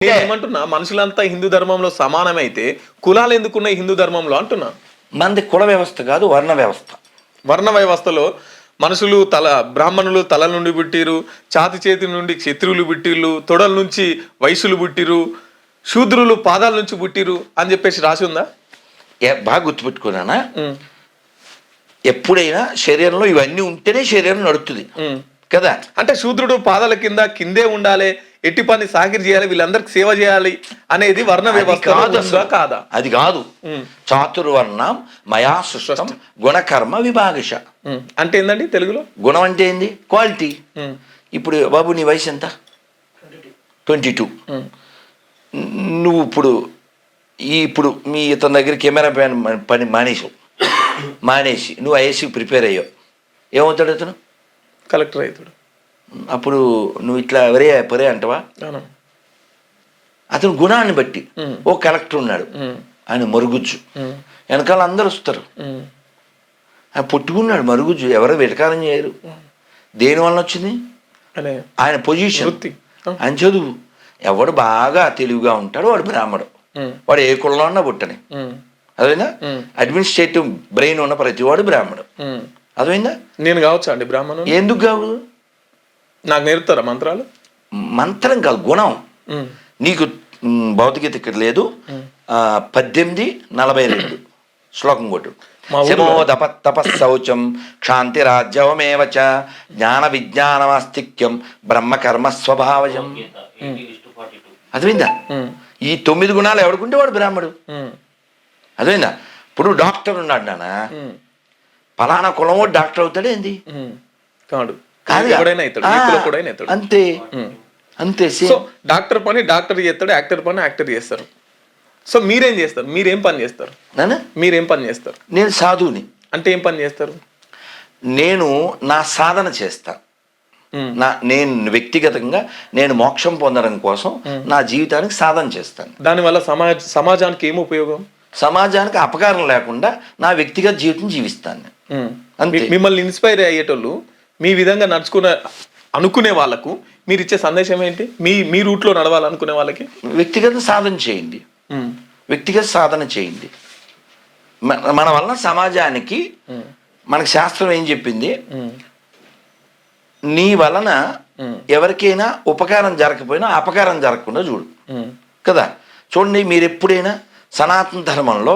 నేను ఏమంటున్నా, మనుషులంతా హిందూ ధర్మంలో సమానమైతే కులాలు ఎందుకున్నాయి హిందూ ధర్మంలో అంటున్నా. మనది కుల వ్యవస్థ కాదు, వర్ణ వ్యవస్థ. వర్ణ వ్యవస్థలో మనుషులు బ్రాహ్మణులు తల నుండి పుట్టిరు, ఛాతి చేతి నుండి క్షత్రువులు పుట్టిర్రు, తొడల నుంచి వైశ్యులు పుట్టిరు, శూద్రులు పాదాల నుంచి పుట్టిరు అని చెప్పేసి రాసి ఉందా? బాగా గుర్తుపెట్టుకున్నానా, ఎప్పుడైనా శరీరంలో ఇవన్నీ ఉంటేనే శరీరం నడుస్తుంది కదా. అంటే శూద్రుడు పాదాల కిందే ఉండాలి, ఎట్టి పని సాగిరి చేయాలి, వీళ్ళందరికి సేవ చేయాలి అనేది వర్ణ వ్యవస్థ కాదా? అది కాదు. చాతుర్వర్ణం మయా సృష్టం గుణకర్మ విభాగశ అంటే ఏందండి తెలుగులో? గుణం అంటే ఏంది? క్వాలిటీ. ఇప్పుడు బాబు నీ వయసు ఎంత? 22. నువ్వు ఇప్పుడు మీ ఇతని దగ్గర కెమెరా పని మానేసి నువ్వు ఐఏసీ ప్రిపేర్ అయ్యావు, ఏమవుతాడు అతను? కలెక్టర్ అవుతాడు. అప్పుడు నువ్వు ఇట్లా పరే అంటవా? అతను గుణాన్ని బట్టి ఓ కలెక్టర్ ఉన్నాడు, ఆయన మరుగుజ్జు, వెనకాల అందరు వస్తారు. ఆయన పుట్టుకున్నాడు మరుగుజ్జు, ఎవరో వెటకారం చేయరు. దేని వలన వచ్చింది? ఆయన పొజిషన్, ఆయన చదువు. ఎవడు బాగా తెలివిగా ఉంటాడు వాడు బ్రాహ్మడు, వాడు ఏ కులంలో ఉన్నా పుట్టని. అదేనా? అడ్మినిస్ట్రేటివ్ బ్రెయిన్ ఉన్న ప్రతివాడు బ్రాహ్మడు. అదేనా? నేను కావచ్చా అండి బ్రాహ్మణుడు? ఎందుకు కావు? నాకు నేర్పుతారా మంత్రాలు? మంత్రం కాదు, గుణం. నీకు భౌతికత ఇక్కడ లేదు. 18:42 శ్లోకం కొట్టు. తపశౌచం క్షాంతి రాజ్యవమేవచ జ్ఞాన విజ్ఞానమాస్తిక్యం బ్రహ్మకర్మ స్వభావజం. అదేందా? ఈ 9 గుణాలు ఎవడుకుంటే వాడు బ్రాహ్మడు. అదేందా? ఇప్పుడు డాక్టర్ ఉన్నాడు నాన్న, పలానా కులం డాక్టర్ అవుతాడు ఏంది? కాదు. అంతే అంతే. డాక్టర్ పని డాక్టర్ చేస్తాడు, యాక్టర్ పని యాక్టర్ చేస్తారు. సో మీరేం చేస్తారు? మీరేం పని చేస్తారు? మీరేం పని చేస్తారు? నేను సాధువుని. అంటే ఏం పని చేస్తారు? నేను నా సాధన చేస్తా. నేను వ్యక్తిగతంగా నేను మోక్షం పొందడం కోసం నా జీవితానికి సాధన చేస్తాను. దానివల్ల సమాజానికి ఏం ఉపయోగం? సమాజానికి అపకారం లేకుండా నా వ్యక్తిగత జీవితం జీవిస్తాను. మిమ్మల్ని ఇన్స్పైర్ అయ్యేటోళ్ళు, మీ విధంగా అనుకునే వాళ్ళకు మీరు ఇచ్చే సందేశం ఏంటి? మీ రూట్లో నడవాలనుకునే వాళ్ళకి వ్యక్తిగత సాధన చేయండి, వ్యక్తిగత సాధన చేయండి. మన వలన సమాజానికి మనకు శాస్త్రం ఏం చెప్పింది? నీ వలన ఎవరికైనా ఉపకారం జరగకపోయినా అపకారం జరగకుండా చూడు కదా. చూడండి, మీరు ఎప్పుడైనా సనాతన ధర్మంలో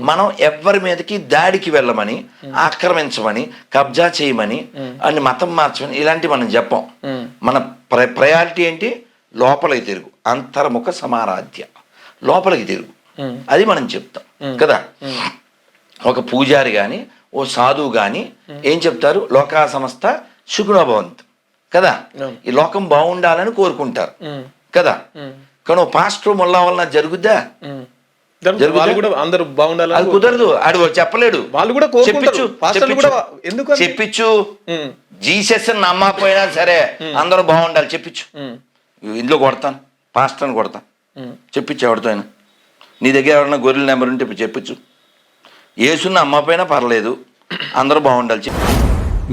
మనం ఎవరి మీదకి దాడికి వెళ్ళమని, ఆక్రమించమని, కబ్జా చేయమని, అని మతం మార్చమని ఇలాంటివి మనం చెప్పం. మన ప్రయారిటీ ఏంటి? లోపలికి తిరుగు, అంతర్ముఖ సమారాధ్య, లోపలికి తిరుగు, అది మనం చెప్తాం కదా. ఒక పూజారి కానీ ఓ సాధువు కానీ ఏం చెప్తారు? లోకా సమస్త సుఖినోభవంతు కదా. ఈ లోకం బాగుండాలని కోరుకుంటారు కదా. కానీ ఓ పాస్టర్ ముల్లా వలన జరుగుద్దా? అందరూ బాగుండాలి అది కుదరదు. ఆడు చెప్పలేడు. వాళ్ళు కూడా చెప్పించు. జీసస్ నమ్మకపోయినా సరే అందరూ బాగుండాలి చెప్పించు. ఇంట్లో కొడతాను, పాస్టర్ని కొడతాను, చెప్పించు. ఎవరితో అయినా నీ దగ్గర ఎవరైనా గొర్రెల నెంబర్ ఉంటే చెప్పించు. యేసుని నమ్మకపోయినా పర్లేదు, అందరూ బాగుండాలి చెప్పి.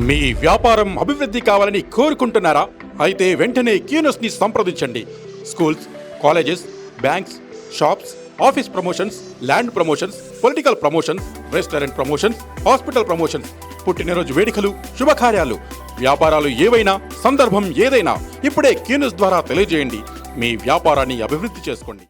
మీ వ్యాపారం అభివృద్ధి కావాలని కోరుకుంటున్నారా? అయితే వెంటనే క్యూనోస్ని సంప్రదించండి. Schools, colleges, banks, shops, office promotions, land promotions, political promotions, restaurant promotions, hospital promotions, పుట్టినరోజు వేడుకలు, శుభకార్యాలు, వ్యాపారాలు ఏవైనా, సందర్భం ఏదైనా ఇప్పుడే క్యూనోస్ ద్వారా తెలియజేయండి. మీ వ్యాపారాన్ని అభివృద్ధి చేసుకోండి.